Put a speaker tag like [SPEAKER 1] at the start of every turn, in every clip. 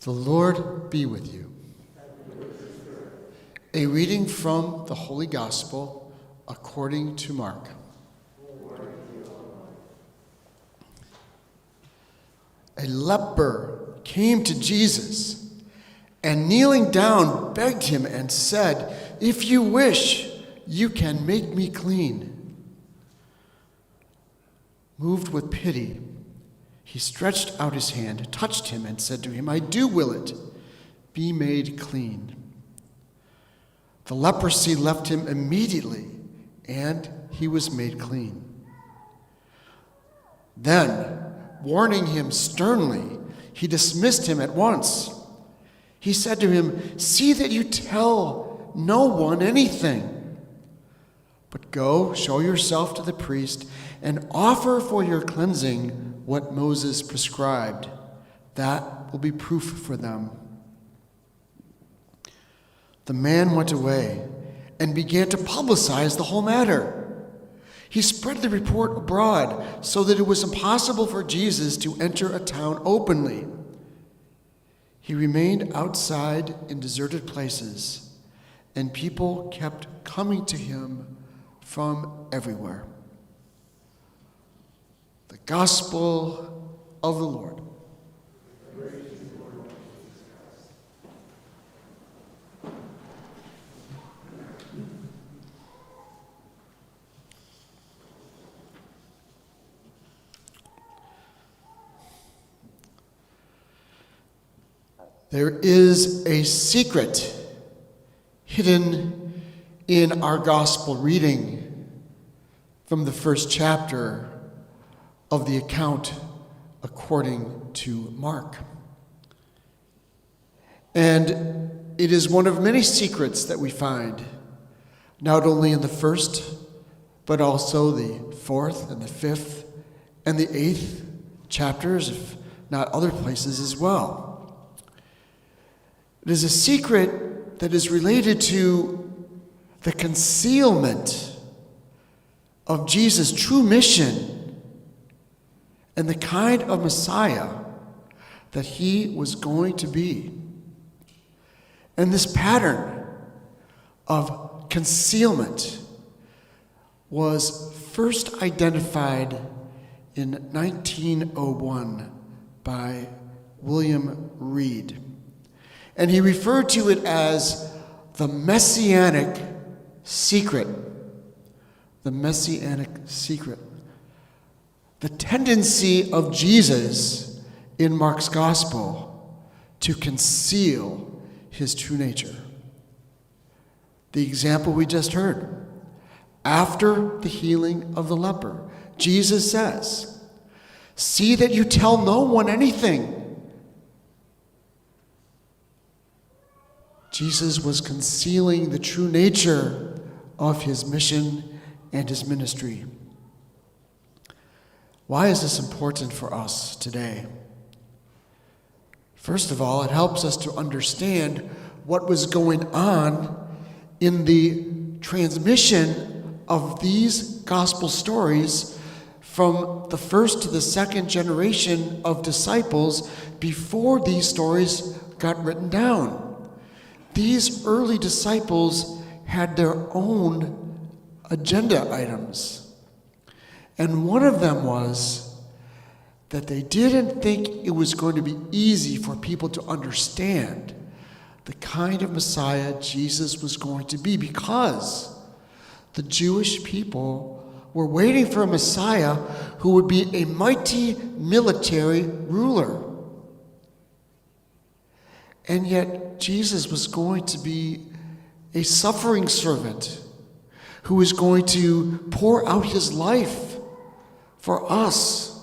[SPEAKER 1] The Lord be with you. A reading from the Holy Gospel according to Mark. A leper came to Jesus and kneeling down begged him and said, "If you wish, you can make me clean." Moved with pity, he stretched out his hand, touched him, and said to him, "I do will it. Be made clean." The leprosy left him immediately, and he was made clean. Then, warning him sternly, he dismissed him at once. He said to him, "See that you tell no one anything, but go, show yourself to the priest, and offer for your cleansing what Moses prescribed. That will be proof for them." The man went away and began to publicize the whole matter. He spread the report abroad so that it was impossible for Jesus to enter a town openly. He remained outside in deserted places, and people kept coming to him from everywhere. The Gospel of the Lord. There is a secret hidden in our gospel reading from the first chapter of the account according to Mark. And it is one of many secrets that we find, not only in the first, but also the fourth and the fifth and the eighth chapters, if not other places as well. It is a secret that is related to the concealment of Jesus' true mission and the kind of Messiah that he was going to be. And this pattern of concealment was first identified in 1901 by William Reed. And he referred to it as the Messianic secret. The Messianic secret. The tendency of Jesus in Mark's gospel to conceal his true nature. The example we just heard. After the healing of the leper, Jesus says, "See that you tell no one anything." Jesus was concealing the true nature of his mission and his ministry. Why is this important for us today? First of all, it helps us to understand what was going on in the transmission of these gospel stories from the first to the second generation of disciples before these stories got written down. These early disciples had their own agenda items. And one of them was that they didn't think it was going to be easy for people to understand the kind of Messiah Jesus was going to be, because the Jewish people were waiting for a Messiah who would be a mighty military ruler. And yet, Jesus was going to be a suffering servant who was going to pour out his life for us.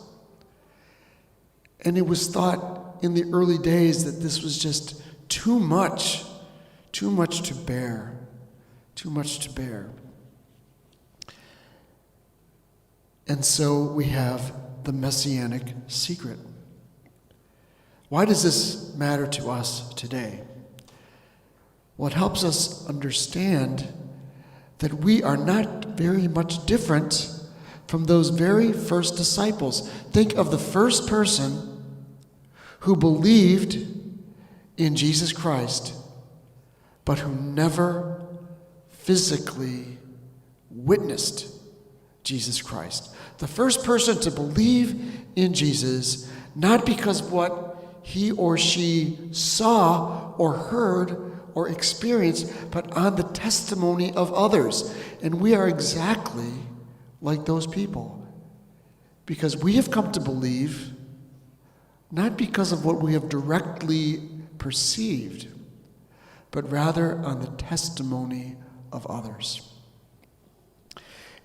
[SPEAKER 1] And it was thought in the early days that this was just too much to bear. And so we have the Messianic secret. Why does this matter to us today? Well, it helps us understand that we are not very much different from those very first disciples. Think of the first person who believed in Jesus Christ, but who never physically witnessed Jesus Christ. The first person to believe in Jesus, not because of what he or she saw or heard or experienced, but on the testimony of others. And we are exactly like those people, because we have come to believe not because of what we have directly perceived, but rather on the testimony of others.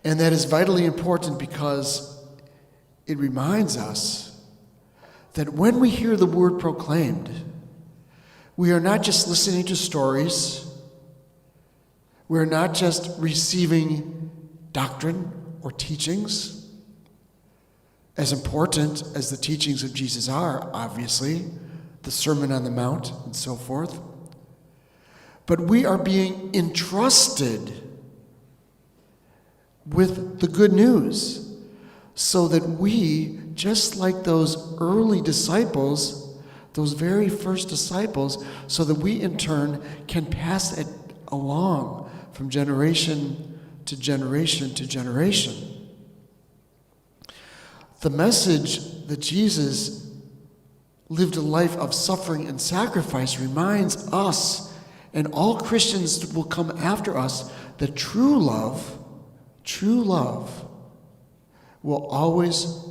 [SPEAKER 1] And that is vitally important because it reminds us that when we hear the word proclaimed, we are not just listening to stories, we are not just receiving doctrine or teachings, as important as the teachings of Jesus are, obviously, the Sermon on the Mount and so forth, but we are being entrusted with the good news so that we, just like those early disciples, those very first disciples, so that we in turn can pass it along from generation to generation to generation. The message that Jesus lived a life of suffering and sacrifice reminds us, and all Christians that will come after us, that true love will always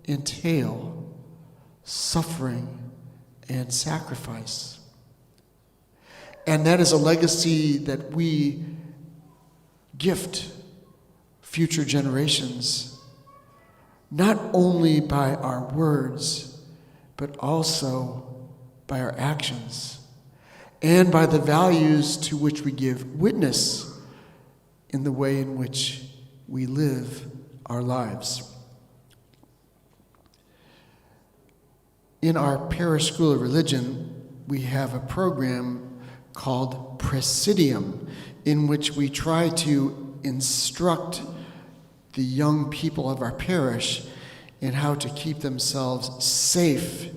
[SPEAKER 1] entail suffering and sacrifice. And that is a legacy that we gift future generations, not only by our words, but also by our actions, and by the values to which we give witness in the way in which we live our lives. In our parish school of religion, we have a program called Presidium, in which we try to instruct the young people of our parish in how to keep themselves safe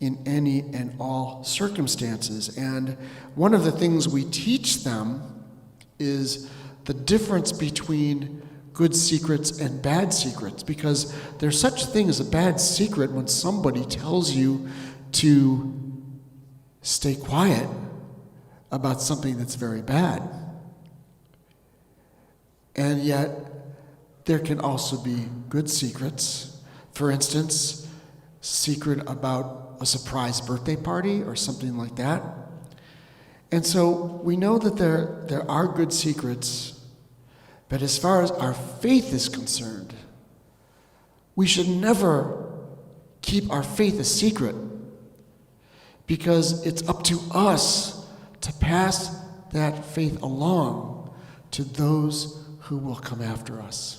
[SPEAKER 1] in any and all circumstances. And one of the things we teach them is the difference between good secrets and bad secrets, because there's such a thing as a bad secret when somebody tells you to stay quiet about something that's very bad. And yet, there can also be good secrets. For instance, secret about a surprise birthday party or something like that. And so we know that there are good secrets, but as far as our faith is concerned, we should never keep our faith a secret, because it's up to us to pass that faith along to those who will come after us.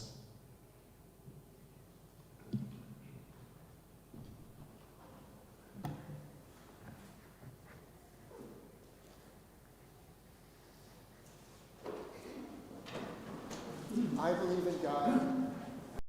[SPEAKER 1] I believe in God,